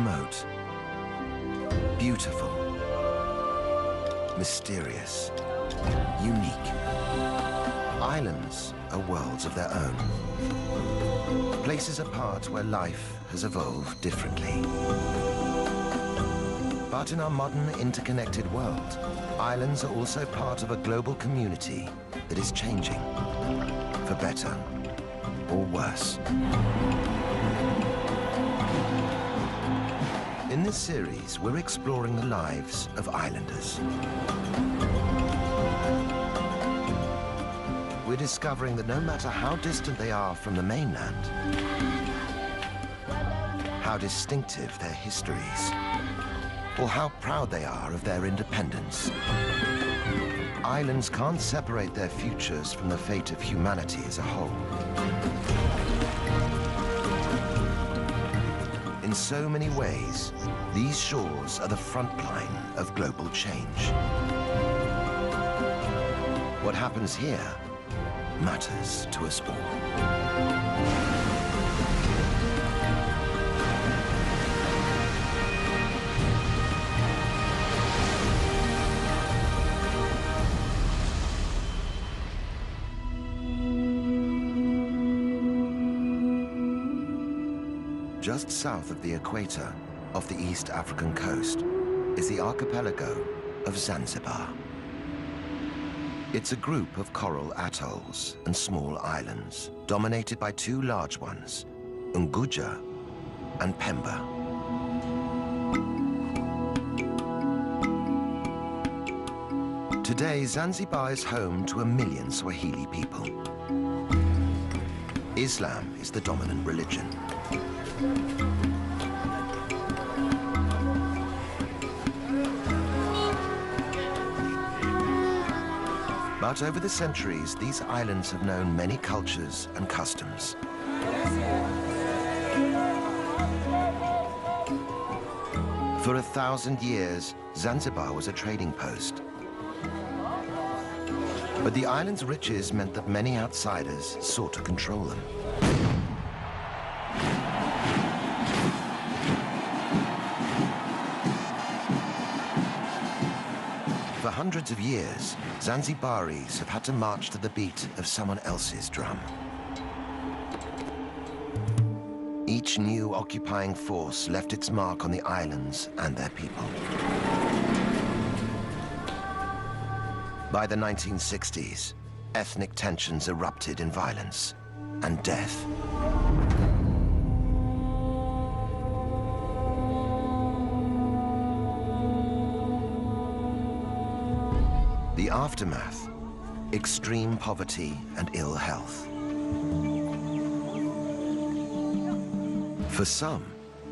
remote, beautiful, mysterious, unique. Islands are worlds of their own. Places apart where life has evolved differently. But in our modern interconnected world, islands are also part of a global community that is changing, for better or worse. In this series, we're exploring the lives of islanders. We're discovering that no matter how distant they are from the mainland, how distinctive their histories, or how proud they are of their independence, islands can't separate their futures from the fate of humanity as a whole. In so many ways, these shores are the front line of global change. What happens here matters to us all. Just south of the equator, off the East African coast, is the archipelago of Zanzibar. It's a group of coral atolls and small islands, dominated by two large ones, Unguja and Pemba. Today, Zanzibar is home to 1 million Swahili people. Islam is the dominant religion. But over the centuries, these islands have known many cultures and customs. For 1,000 years, Zanzibar was a trading post. But the island's riches meant that many outsiders sought to control them. For hundreds of years, Zanzibaris have had to march to the beat of someone else's drum. Each new occupying force left its mark on the islands and their people. By the 1960s, ethnic tensions erupted in violence and death. The aftermath, extreme poverty and ill health. For some,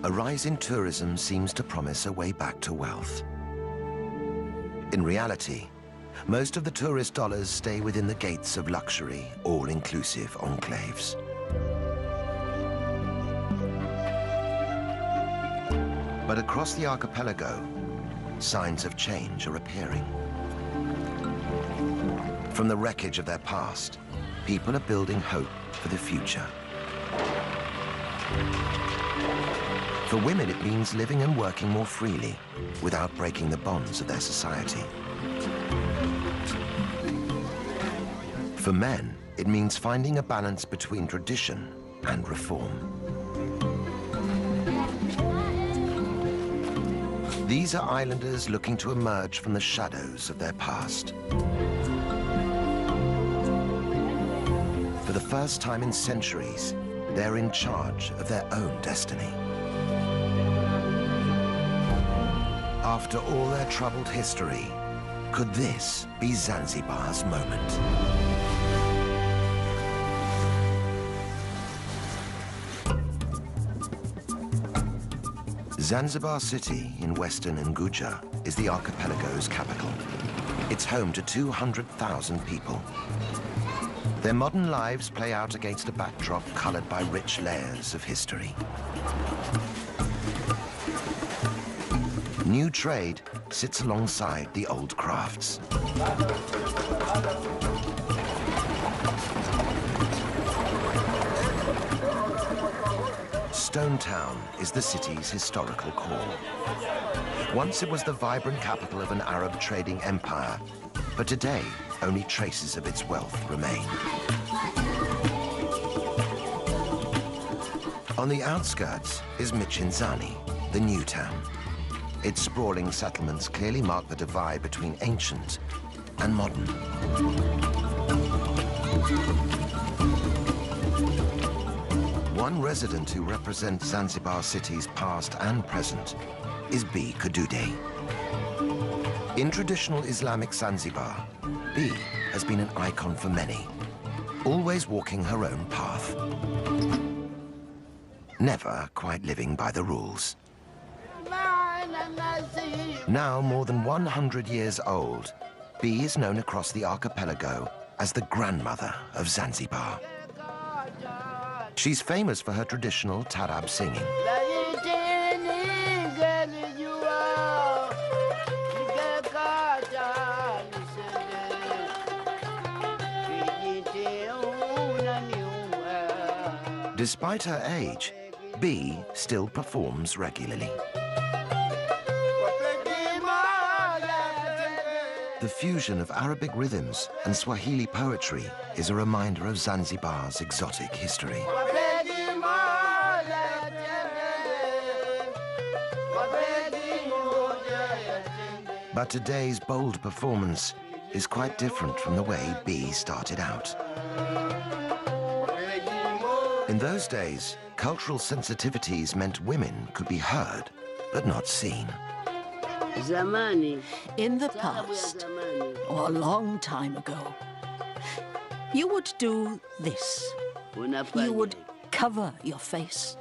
a rise in tourism seems to promise a way back to wealth. In reality, most of the tourist dollars stay within the gates of luxury, all-inclusive enclaves. But across the archipelago, signs of change are appearing. From the wreckage of their past, people are building hope for the future. For women, it means living and working more freely without breaking the bonds of their society. For men, it means finding a balance between tradition and reform. These are islanders looking to emerge from the shadows of their past. For the first time in centuries, they're in charge of their own destiny. After all their troubled history, could this be Zanzibar's moment? Zanzibar City in western Unguja is the archipelago's capital. It's home to 200,000 people. Their modern lives play out against a backdrop colored by rich layers of history. New trade sits alongside the old crafts. stone town is the city's historical core. Once it was the vibrant capital of an Arab trading empire, but today only traces of its wealth remain. On the outskirts is Michinzani, the new town. Its sprawling settlements clearly mark the divide between ancient and modern. One resident who represents Zanzibar City's past and present is B. Kadude. In traditional Islamic Zanzibar, B has been an icon for many, always walking her own path. Never quite living by the rules. Now more than 100 years old, B is known across the archipelago as the grandmother of Zanzibar. She's famous for her traditional tarab singing. Despite her age, B still performs regularly. The fusion of Arabic rhythms and Swahili poetry is a reminder of Zanzibar's exotic history. But today's bold performance is quite different from the way B started out. In those days, cultural sensitivities meant women could be heard, but not seen. In the past, or a long time ago, you would do this. You would cover your face.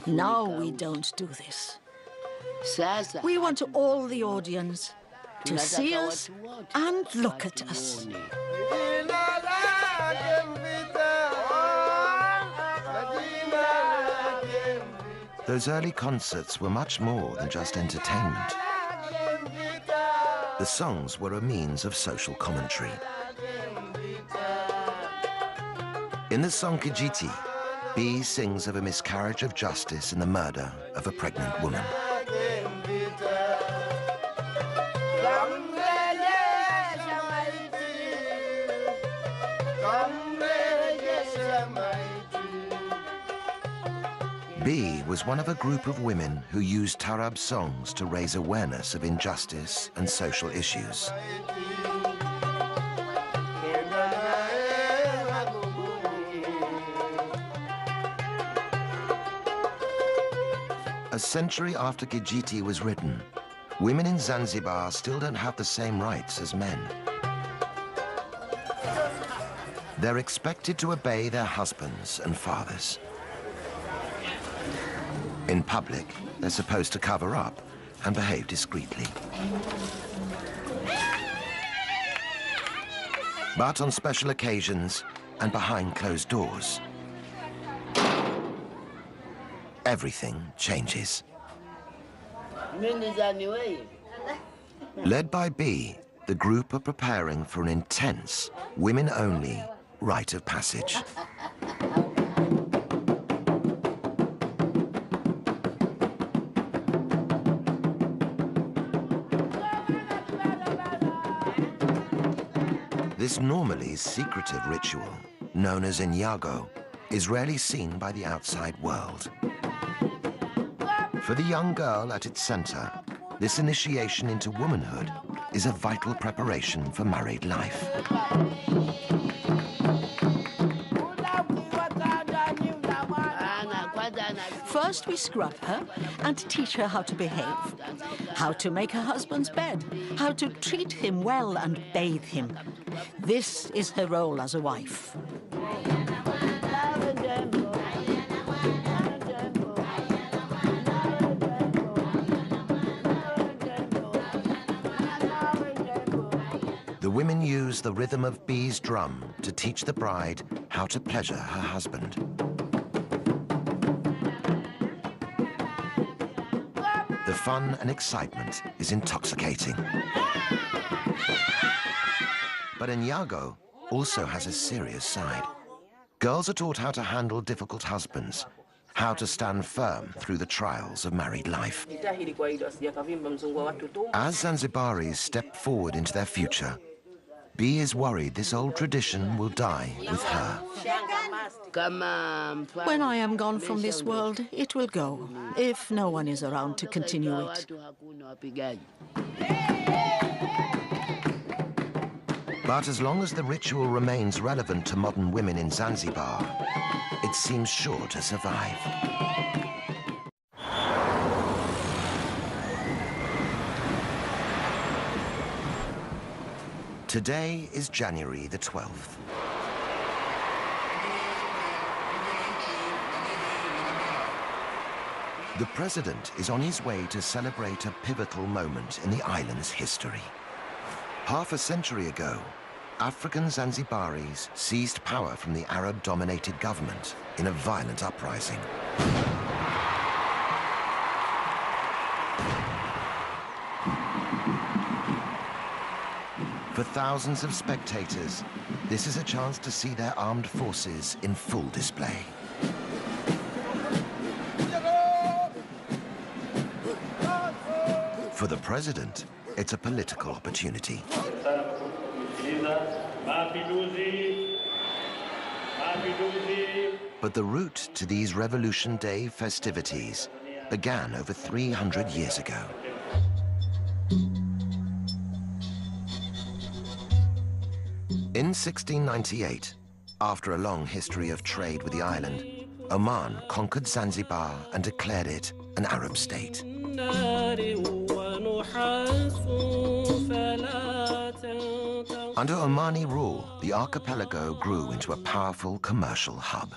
Now we don't do this. We want all the audience to see us and look at us. Those early concerts were much more than just entertainment. The songs were a means of social commentary. In the song Kijiti, B sings of a miscarriage of justice and the murder of a pregnant woman. B was one of a group of women who used tarab songs to raise awareness of injustice and social issues. A century after Kijiti was written, women in Zanzibar still don't have the same rights as men. They're expected to obey their husbands and fathers. In public, they're supposed to cover up and behave discreetly. But on special occasions and behind closed doors, everything changes. Led by B, the group are preparing for an intense, women-only rite of passage. This normally secretive ritual, known as Inyago, is rarely seen by the outside world. For the young girl at its center, this initiation into womanhood is a vital preparation for married life. First, we scrub her and teach her how to behave, how to make her husband's bed, how to treat him well and bathe him. This is her role as a wife. The women use the rhythm of B's drum to teach the bride how to pleasure her husband. The fun and excitement is intoxicating. But Inyago also has a serious side. Girls are taught how to handle difficult husbands, how to stand firm through the trials of married life. As Zanzibaris step forward into their future, B is worried this old tradition will die with her. When I am gone from this world, it will go, if no one is around to continue it. But as long as the ritual remains relevant to modern women in Zanzibar, it seems sure to survive. Today is January the 12th. The president is on his way to celebrate a pivotal moment in the island's history. Half a century ago, African Zanzibaris seized power from the Arab-dominated government in a violent uprising. For thousands of spectators, this is a chance to see their armed forces in full display. For the president, it's a political opportunity. But the route to these Revolution Day festivities began over 300 years ago. In 1698, after a long history of trade with the island, Oman conquered Zanzibar and declared it an Arab state. Under Omani rule, the archipelago grew into a powerful commercial hub.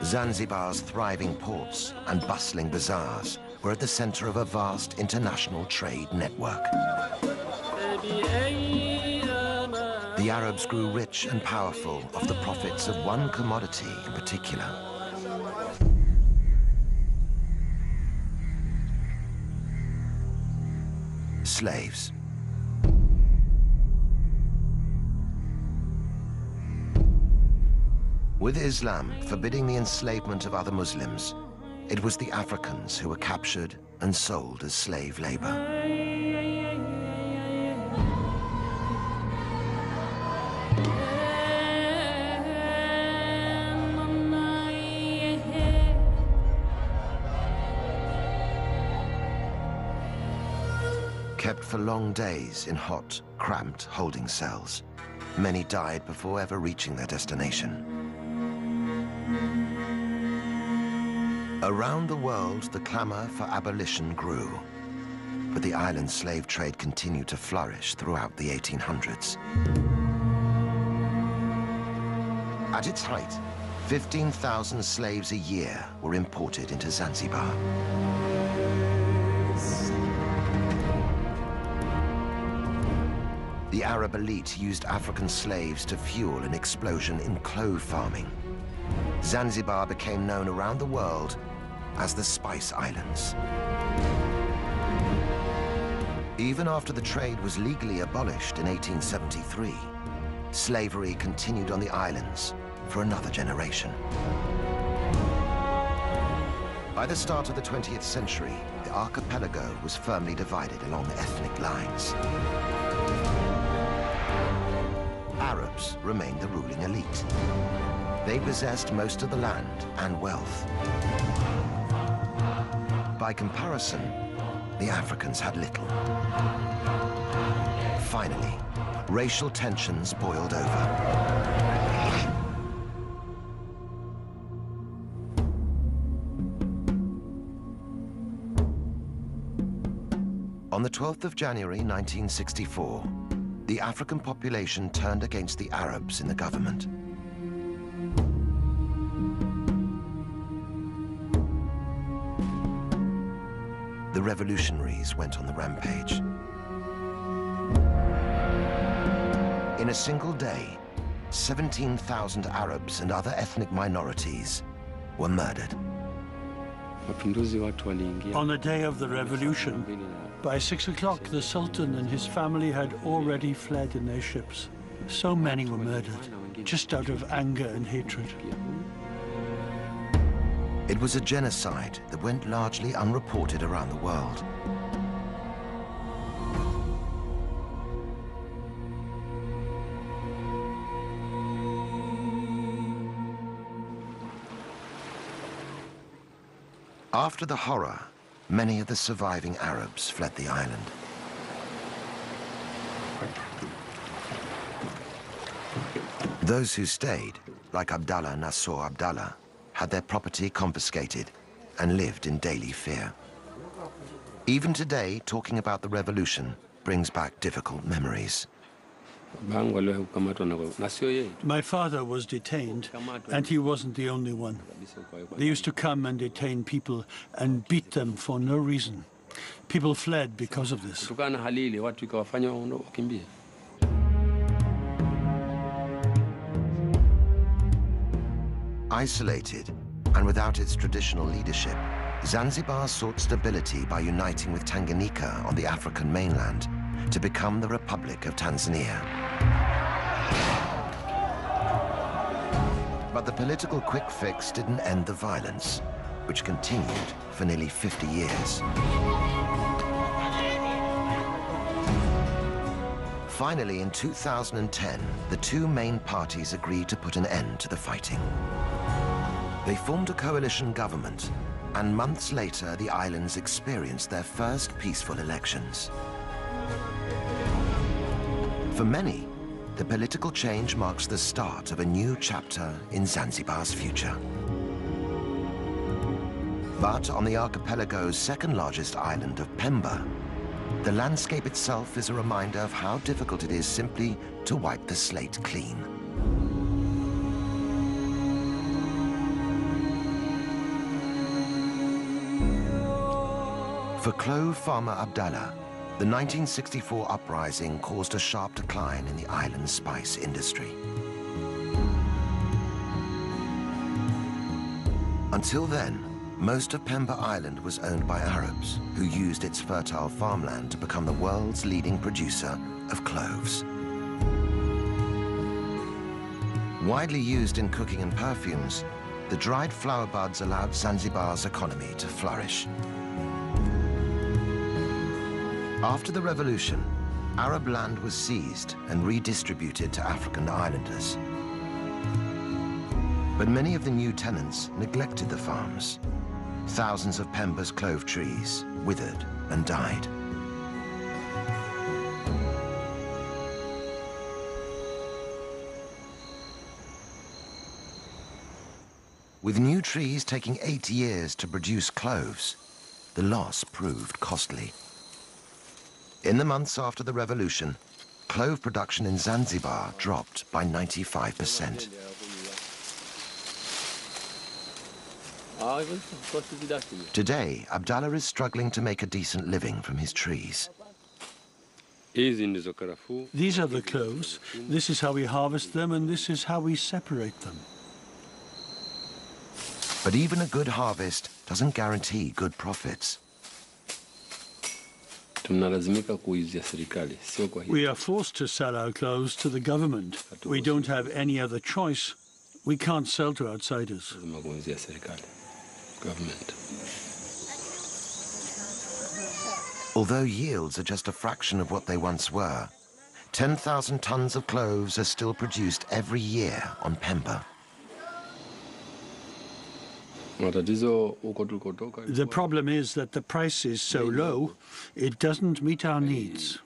Zanzibar's thriving ports and bustling bazaars were at the center of a vast international trade network. The Arabs grew rich and powerful off the profits of one commodity in particular. Slaves. With Islam forbidding the enslavement of other Muslims, it was the Africans who were captured and sold as slave labor. Kept for long days in hot, cramped holding cells, many died before ever reaching their destination. Around the world, the clamor for abolition grew, but the island slave trade continued to flourish throughout the 1800s. At its height, 15,000 slaves a year were imported into Zanzibar. The Arab elite used African slaves to fuel an explosion in clove farming. Zanzibar became known around the world as the Spice Islands. Even after the trade was legally abolished in 1873, slavery continued on the islands for another generation. By the start of the 20th century, the archipelago was firmly divided along ethnic lines. Arabs remained the ruling elite. They possessed most of the land and wealth. By comparison, the Africans had little. Finally, racial tensions boiled over. On the 12th of January 1964, the African population turned against the Arabs in the government. The revolutionaries went on the rampage. In a single day, 17,000 Arabs and other ethnic minorities were murdered. On the day of the revolution, by 6 o'clock, the Sultan and his family had already fled in their ships. So many were murdered, just out of anger and hatred. It was a genocide that went largely unreported around the world. After the horror, many of the surviving Arabs fled the island. Those who stayed, like Abdallah Nasser Abdallah, had their property confiscated and lived in daily fear. Even today, talking about the revolution brings back difficult memories. My father was detained, and he wasn't the only one. They used to come and detain people and beat them for no reason. People fled because of this. Isolated and without its traditional leadership, Zanzibar sought stability by uniting with Tanganyika on the African mainland to become the Republic of Tanzania. But the political quick fix didn't end the violence, which continued for nearly 50 years. Finally, in 2010, the two main parties agreed to put an end to the fighting. They formed a coalition government, and months later, the islands experienced their first peaceful elections. For many, the political change marks the start of a new chapter in Zanzibar's future. But on the archipelago's second largest island of Pemba, the landscape itself is a reminder of how difficult it is simply to wipe the slate clean. For clove farmer Abdallah, the 1964 uprising caused a sharp decline in the island's spice industry. Until then, most of Pemba Island was owned by Arabs, who used its fertile farmland to become the world's leading producer of cloves. Widely used in cooking and perfumes, the dried flower buds allowed Zanzibar's economy to flourish. After the revolution, Arab land was seized and redistributed to African islanders. But many of the new tenants neglected the farms. Thousands of Pemba's clove trees withered and died. With new trees taking 8 years to produce cloves, the loss proved costly. In the months after the revolution, clove production in Zanzibar dropped by 95%. Today, Abdallah is struggling to make a decent living from his trees. These are the cloves. This is how we harvest them, and this is how we separate them. But even a good harvest doesn't guarantee good profits. We are forced to sell our cloves to the government. We don't have any other choice. We can't sell to outsiders. Although yields are just a fraction of what they once were, 10,000 tons of cloves are still produced every year on Pemba. The problem is that the price is so low, it doesn't meet our needs.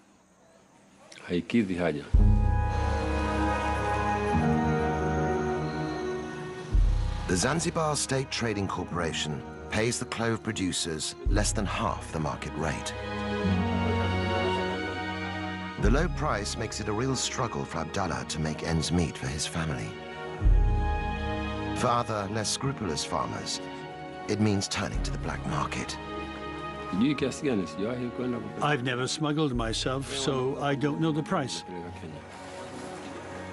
The Zanzibar State Trading Corporation pays the clove producers less than half the market rate. The low price makes it a real struggle for Abdallah to make ends meet for his family. For other, less scrupulous farmers, it means turning to the black market. I've never smuggled myself, so I don't know the price.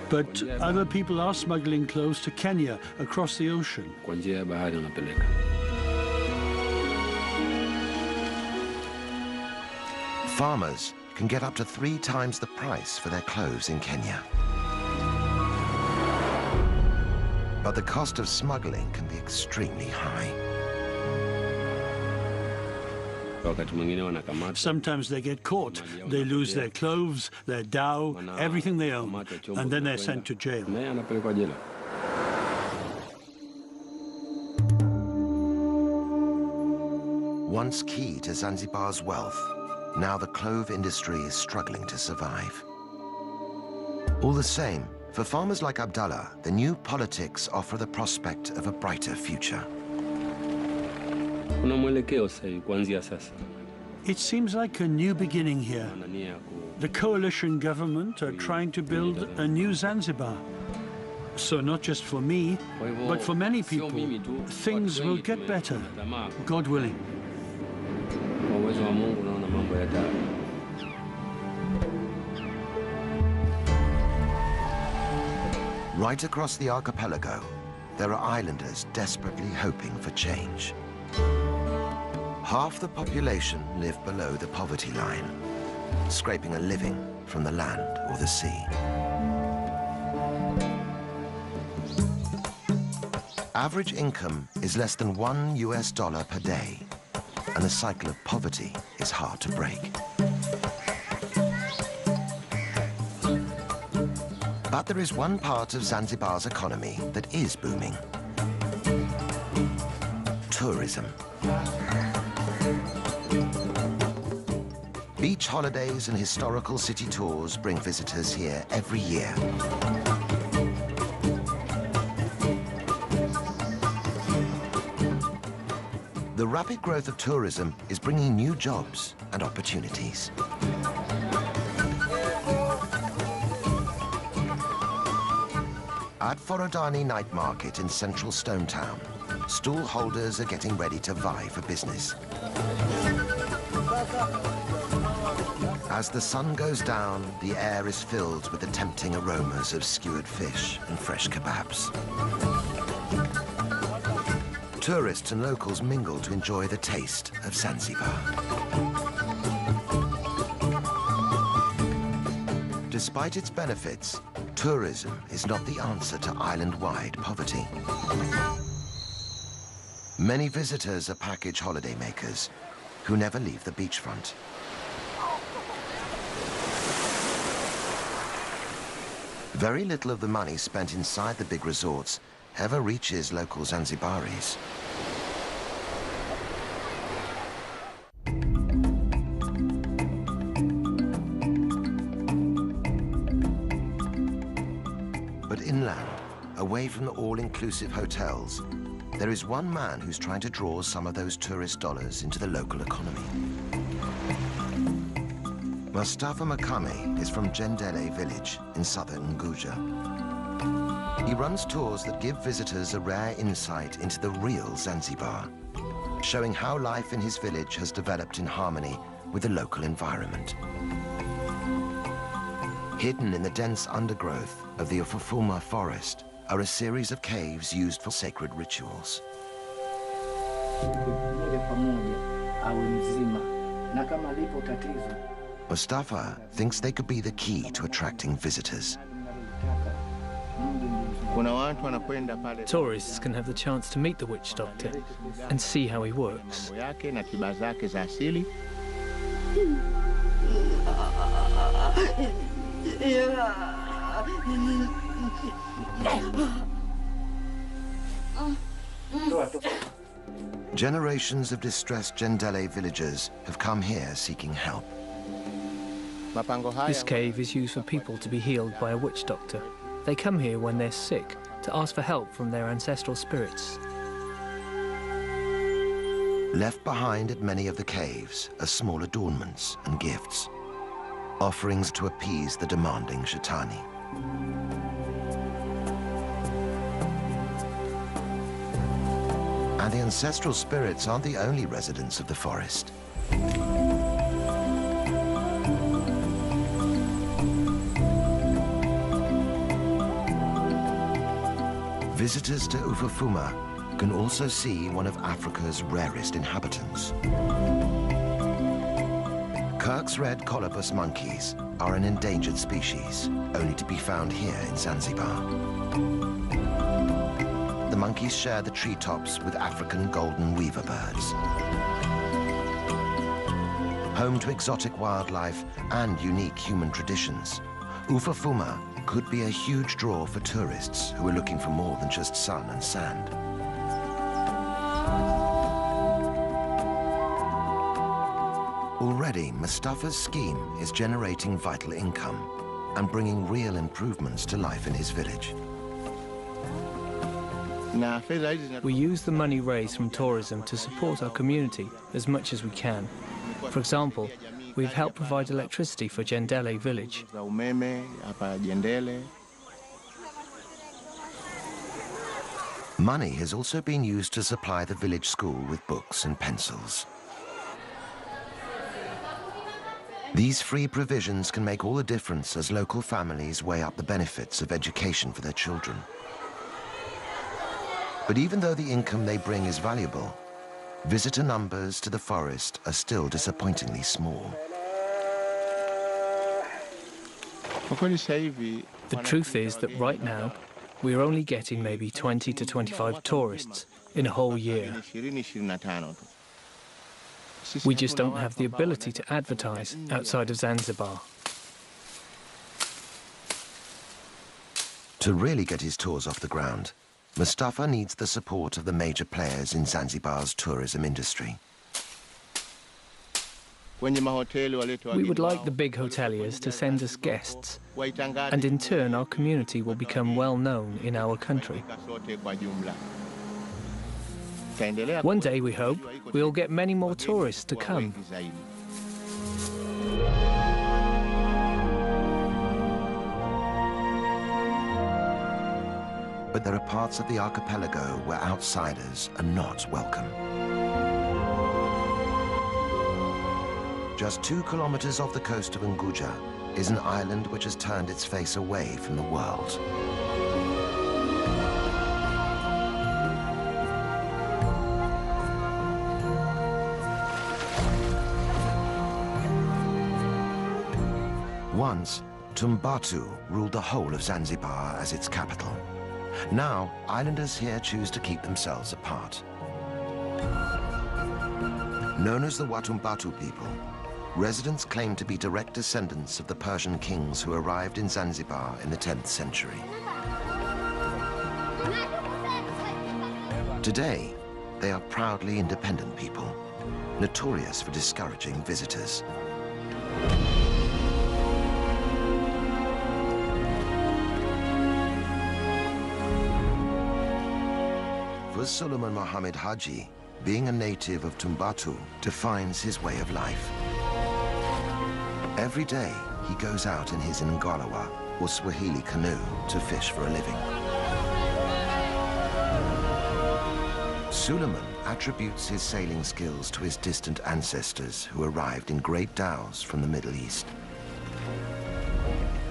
But other people are smuggling cloves to Kenya across the ocean. Farmers can get up to 3 times the price for their cloves in Kenya. But the cost of smuggling can be extremely high. Sometimes they get caught. They lose their cloves, their dhow, everything they own, and then they're sent to jail. Once key to Zanzibar's wealth, now the clove industry is struggling to survive. All the same, for farmers like Abdallah, the new politics offer the prospect of a brighter future. It seems like a new beginning here. The coalition government are trying to build a new Zanzibar. So not just for me, but for many people, things will get better, God willing. Right across the archipelago, there are islanders desperately hoping for change. Half the population live below the poverty line, scraping a living from the land or the sea. Average income is less than $1 per day, and the cycle of poverty is hard to break. But there is one part of Zanzibar's economy that is booming: tourism. Beach holidays and historical city tours bring visitors here every year. The rapid growth of tourism is bringing new jobs and opportunities. At Forodani Night Market in central Stone Town, stall holders are getting ready to vie for business. As the sun goes down, the air is filled with the tempting aromas of skewered fish and fresh kebabs. Tourists and locals mingle to enjoy the taste of Zanzibar. Despite its benefits, tourism is not the answer to island-wide poverty. Many visitors are package holidaymakers who never leave the beachfront. Very little of the money spent inside the big resorts ever reaches local Zanzibaris. But inland, away from the all-inclusive hotels, there is one man who's trying to draw some of those tourist dollars into the local economy. Mustafa Makame is from Jendele village in southern Unguja. He runs tours that give visitors a rare insight into the real Zanzibar, showing how life in his village has developed in harmony with the local environment. Hidden in the dense undergrowth of the Ufufuma forest are a series of caves used for sacred rituals. Mustafa thinks they could be the key to attracting visitors. Tourists can have the chance to meet the witch doctor and see how he works. Generations of distressed Jendele villagers have come here seeking help. This cave is used for people to be healed by a witch doctor. They come here when they're sick to ask for help from their ancestral spirits. Left behind at many of the caves are small adornments and gifts, offerings to appease the demanding Shaitani. And the ancestral spirits aren't the only residents of the forest. Visitors to Ufufuma can also see one of Africa's rarest inhabitants. Turk's red colobus monkeys are an endangered species, only to be found here in Zanzibar. The monkeys share the treetops with African golden weaver birds. Home to exotic wildlife and unique human traditions, Ufafuma could be a huge draw for tourists who are looking for more than just sun and sand. Already, Mustafa's scheme is generating vital income and bringing real improvements to life in his village. We use the money raised from tourism to support our community as much as we can. For example, we've helped provide electricity for Jendele village. Money has also been used to supply the village school with books and pencils. These free provisions can make all the difference as local families weigh up the benefits of education for their children. But even though the income they bring is valuable, visitor numbers to the forest are still disappointingly small. The truth is that right now, we are only getting maybe 20 to 25 tourists in a whole year. We just don't have the ability to advertise outside of Zanzibar. To really get his tours off the ground, Mustafa needs the support of the major players in Zanzibar's tourism industry. We would like the big hoteliers to send us guests, and in turn our community will become well known in our country. One day, we hope, we'll get many more tourists to come. But there are parts of the archipelago where outsiders are not welcome. Just 2 kilometers off the coast of Unguja is an island which has turned its face away from the world. Once, Tumbatu ruled the whole of Zanzibar as its capital. Now, islanders here choose to keep themselves apart. Known as the Watumbatu people, residents claim to be direct descendants of the Persian kings who arrived in Zanzibar in the 10th century. Today, they are proudly independent people, notorious for discouraging visitors. For Suleiman Mohammed Haji, being a native of Tumbatu defines his way of life. Every day, he goes out in his Ngalawa, or Swahili canoe, to fish for a living. Suleiman attributes his sailing skills to his distant ancestors who arrived in great dhows from the Middle East.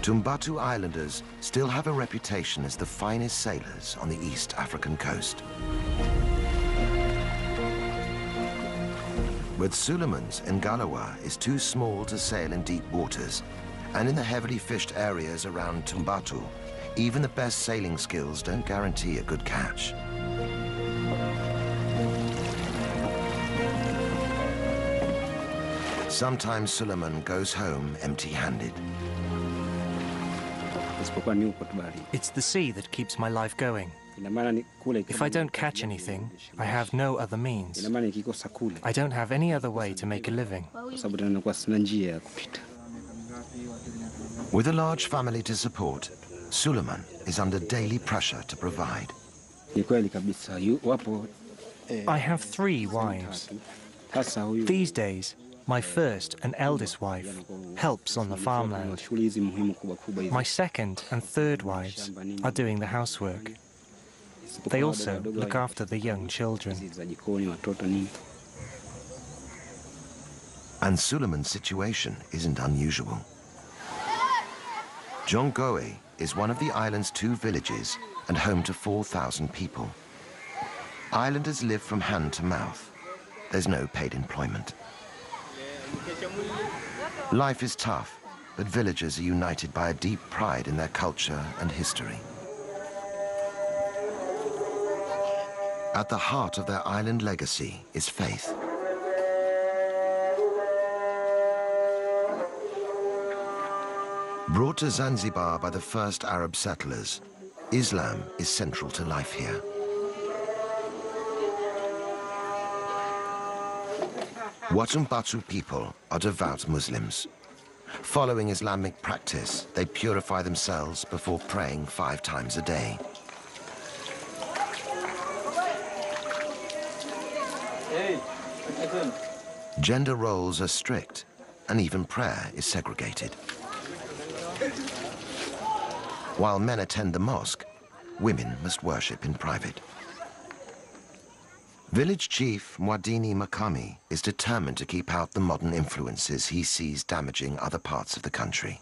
Tumbatu Islanders still have a reputation as the finest sailors on the East African coast. But Suleiman's Ngalawa is too small to sail in deep waters, and in the heavily fished areas around Tumbatu, even the best sailing skills don't guarantee a good catch. Sometimes Suleiman goes home empty-handed. It's the sea that keeps my life going. If I don't catch anything, I have no other means. I don't have any other way to make a living. With a large family to support, Suleiman is under daily pressure to provide. I have 3 wives. These days, my first and eldest wife helps on the farmland. My second and third wives are doing the housework. They also look after the young children. And Suleiman's situation isn't unusual. Jongoe is one of the island's 2 villages and home to 4,000 people. Islanders live from hand to mouth. There's no paid employment. Life is tough, but villagers are united by a deep pride in their culture and history. At the heart of their island legacy is faith. Brought to Zanzibar by the first Arab settlers, Islam is central to life here. Watumbatu people are devout Muslims. Following Islamic practice, they purify themselves before praying 5 times a day. Gender roles are strict, and even prayer is segregated. While men attend the mosque, women must worship in private. Village chief Mwadini Makami is determined to keep out the modern influences he sees damaging other parts of the country.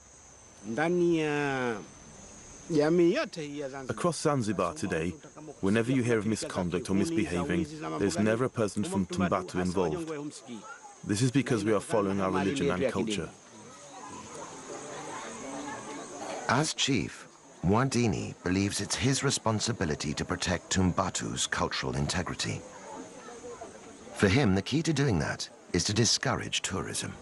Across Zanzibar today, whenever you hear of misconduct or misbehaving, there's never a person from Tumbatu involved. This is because we are following our religion and culture. As chief, Mwadini believes it's his responsibility to protect Tumbatu's cultural integrity. For him, the key to doing that is to discourage tourism.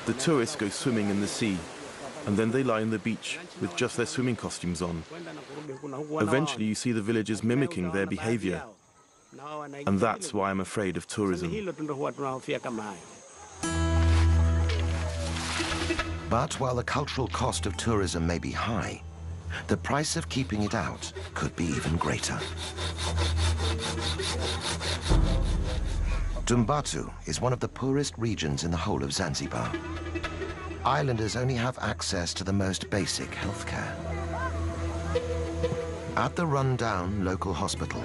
The tourists go swimming in the sea, and then they lie on the beach with just their swimming costumes on. Eventually, you see the villagers mimicking their behavior, and that's why I'm afraid of tourism. But while the cultural cost of tourism may be high, the price of keeping it out could be even greater. Tumbatu is one of the poorest regions in the whole of Zanzibar. Islanders only have access to the most basic healthcare. At the run-down local hospital,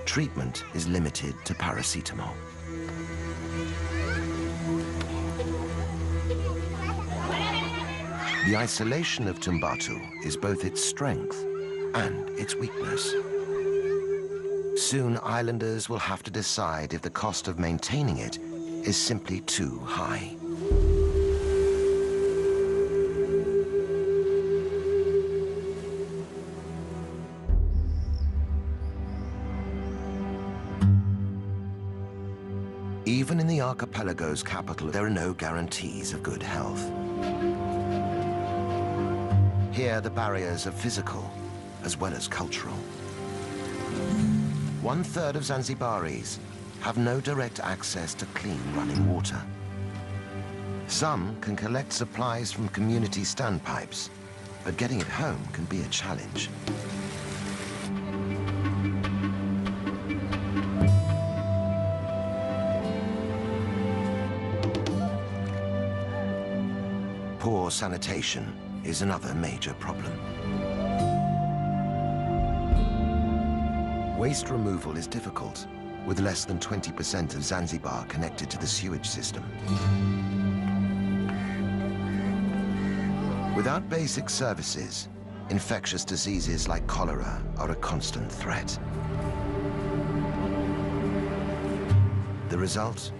treatment is limited to paracetamol. The isolation of Tumbatu is both its strength and its weakness. Soon, islanders will have to decide if the cost of maintaining it is simply too high. Even in the archipelago's capital, there are no guarantees of good health. Here, the barriers are physical as well as cultural. 1/3 of Zanzibaris have no direct access to clean running water. Some can collect supplies from community standpipes, but getting it home can be a challenge. Poor sanitation is another major problem. Waste removal is difficult, with less than 20% of Zanzibar connected to the sewage system. Without basic services, infectious diseases like cholera are a constant threat. The result?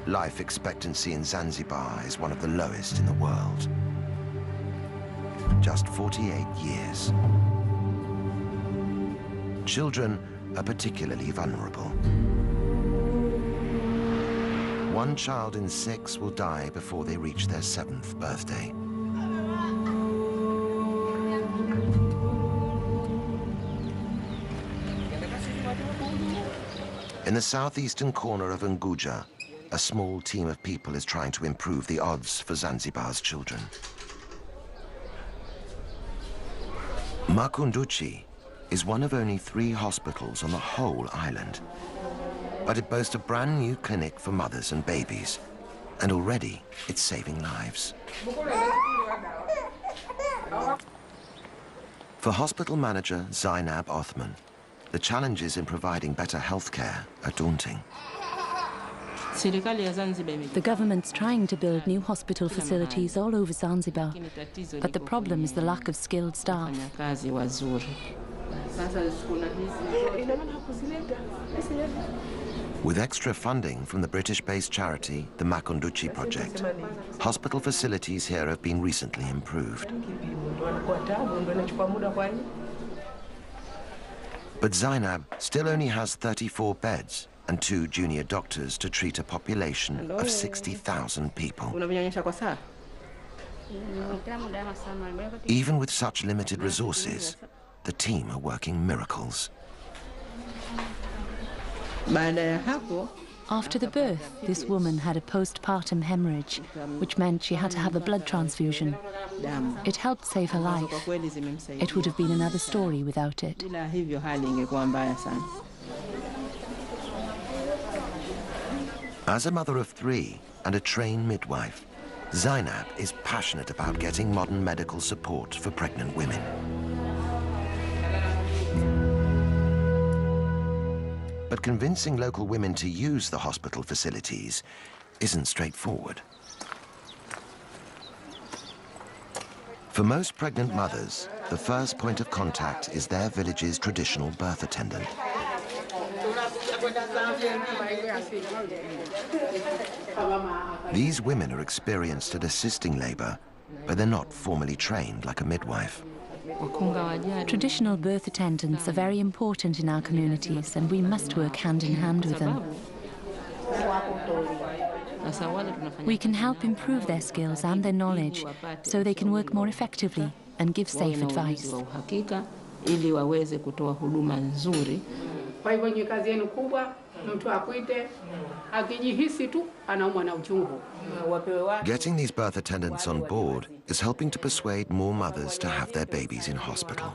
Life expectancy in Zanzibar is one of the lowest in the world. Just 48 years. Children are particularly vulnerable. 1 child in 6 will die before they reach their 7th birthday. In the southeastern corner of Unguja, a small team of people is trying to improve the odds for Zanzibar's children. Makunduchi is one of only 3 hospitals on the whole island. But it boasts a brand new clinic for mothers and babies, and already it's saving lives. For hospital manager Zainab Othman, the challenges in providing better healthcare are daunting. The government's trying to build new hospital facilities all over Zanzibar, but the problem is the lack of skilled staff. With extra funding from the British-based charity, the Makunduchi Project, hospital facilities here have been recently improved. But Zainab still only has 34 beds and 2 junior doctors to treat a population of 60,000 people. Even with such limited resources, the team are working miracles. After the birth, this woman had a postpartum hemorrhage, which meant she had to have a blood transfusion. It helped save her life. It would have been another story without it. As a mother of 3 and a trained midwife, Zainab is passionate about getting modern medical support for pregnant women. But convincing local women to use the hospital facilities isn't straightforward. For most pregnant mothers, the first point of contact is their village's traditional birth attendant. These women are experienced at assisting labor, but they're not formally trained like a midwife. Traditional birth attendants are very important in our communities, and we must work hand in hand with them. We can help improve their skills and their knowledge so they can work more effectively and give safe advice. Getting these birth attendants on board is helping to persuade more mothers to have their babies in hospital.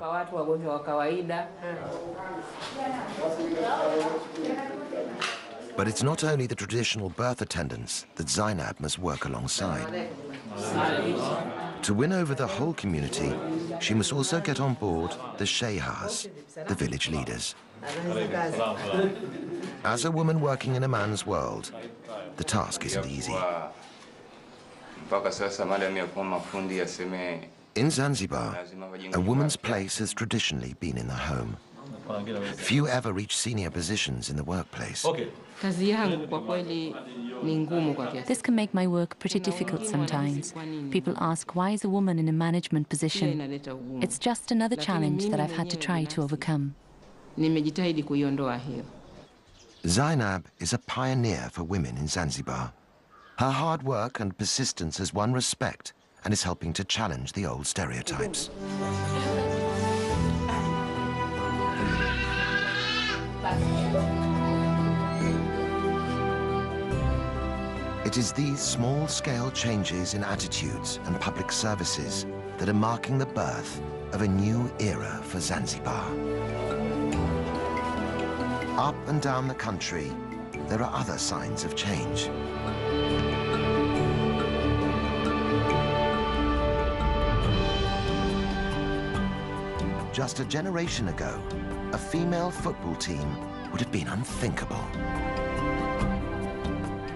But it's not only the traditional birth attendants that Zainab must work alongside. To win over the whole community, she must also get on board the shehas, the village leaders. As a woman working in a man's world, the task isn't easy. In Zanzibar, a woman's place has traditionally been in the home. Few ever reach senior positions in the workplace. This can make my work pretty difficult sometimes. People ask, why is a woman in a management position? It's just another challenge that I've had to try to overcome. Zainab is a pioneer for women in Zanzibar. Her hard work and persistence has won respect and is helping to challenge the old stereotypes. It is these small-scale changes in attitudes and public services that are marking the birth of a new era for Zanzibar. Up and down the country, there are other signs of change. Just a generation ago, a female football team would have been unthinkable.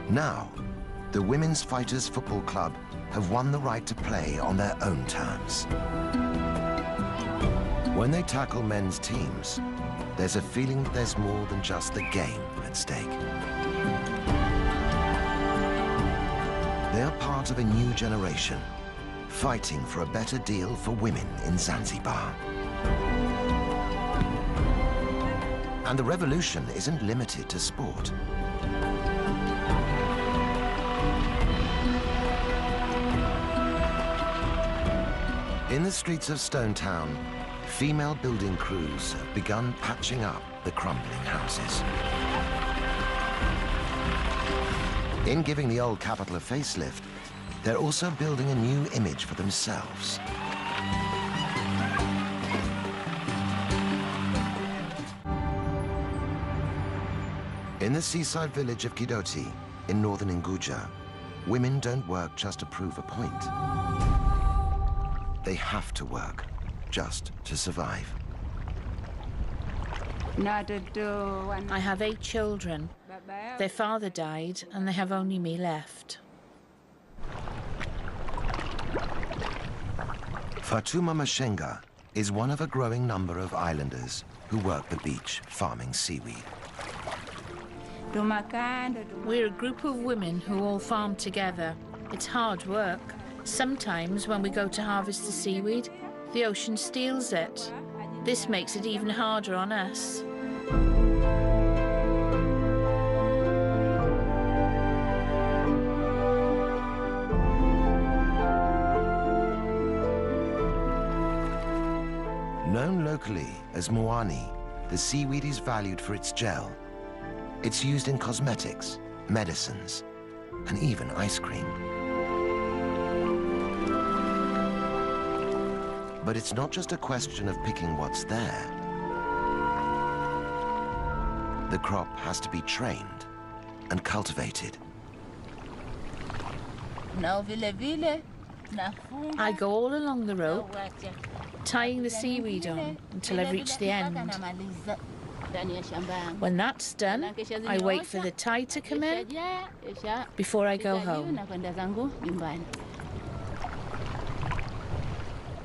Now, the Women's Fighters Football Club have won the right to play on their own terms. When they tackle men's teams, there's a feeling that there's more than just the game at stake. They are part of a new generation, fighting for a better deal for women in Zanzibar. And the revolution isn't limited to sport. In the streets of Stone Town, female building crews have begun patching up the crumbling houses. In giving the old capital a facelift, they're also building a new image for themselves. In the seaside village of Kidoti, in northern Unguja, women don't work just to prove a point. They have to work just to survive. I have 8 children. Their father died, and they have only me left. Fatuma Mashenga is one of a growing number of islanders who work the beach farming seaweed. We're a group of women who all farm together. It's hard work. Sometimes when we go to harvest the seaweed, the ocean steals it. This makes it even harder on us. Known locally as moani, the seaweed is valued for its gel. It's used in cosmetics, medicines, and even ice cream. But it's not just a question of picking what's there. The crop has to be trained and cultivated. I go all along the rope, tying the seaweed on until I reach the end. When that's done, I wait for the tide to come in before I go home.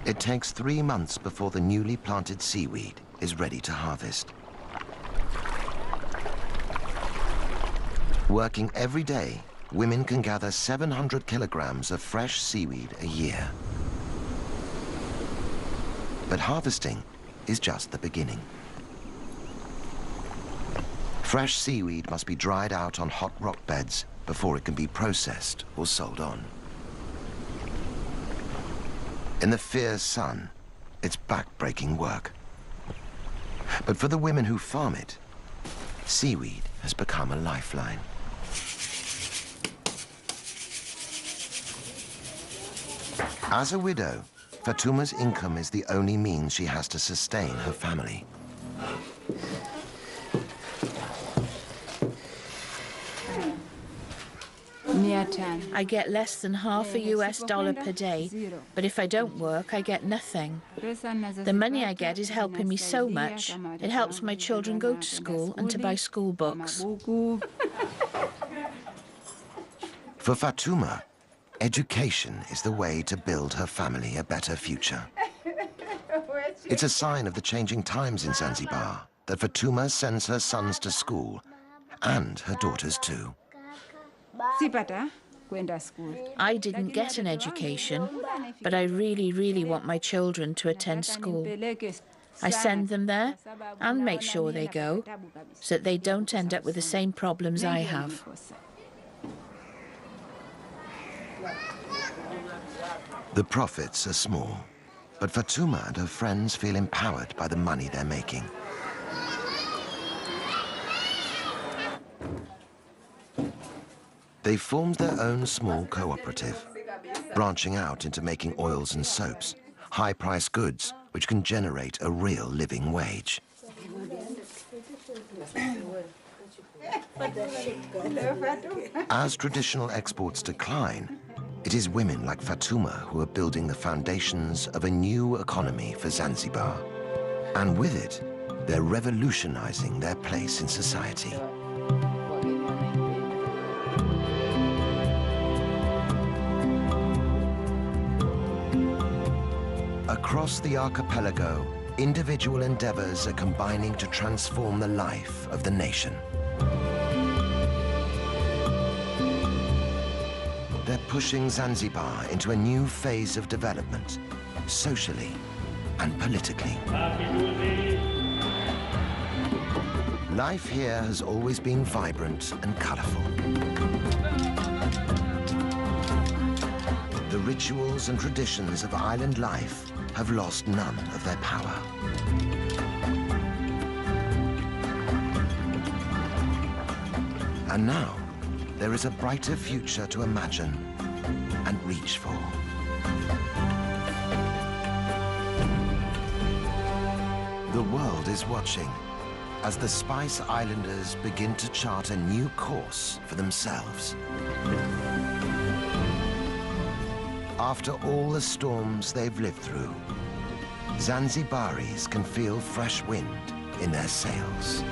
It takes 3 months before the newly planted seaweed is ready to harvest. Working every day, women can gather 700 kilograms of fresh seaweed a year. But harvesting is just the beginning. Fresh seaweed must be dried out on hot rock beds before it can be processed or sold on. In the fierce sun, it's back-breaking work. But for the women who farm it, seaweed has become a lifeline. As a widow, Fatuma's income is the only means she has to sustain her family. I get less than half a US dollar per day, but if I don't work, I get nothing. The money I get is helping me so much. It helps my children go to school and to buy school books. For Fatuma, education is the way to build her family a better future. It's a sign of the changing times in Zanzibar that Fatuma sends her sons to school, and her daughters too. I didn't get an education, but I really want my children to attend school. I send them there and make sure they go, so that they don't end up with the same problems I have. The profits are small, but Fatuma and her friends feel empowered by the money they're making. They formed their own small cooperative, branching out into making oils and soaps, high-priced goods which can generate a real living wage. As traditional exports decline, it is women like Fatuma who are building the foundations of a new economy for Zanzibar. And with it, they're revolutionizing their place in society. Across the archipelago, individual endeavors are combining to transform the life of the nation. They're pushing Zanzibar into a new phase of development, socially and politically. Life here has always been vibrant and colorful. The rituals and traditions of island life have lost none of their power. And now, there is a brighter future to imagine and reach for. The world is watching as the Spice Islanders begin to chart a new course for themselves. After all the storms they've lived through, Zanzibaris can feel fresh wind in their sails.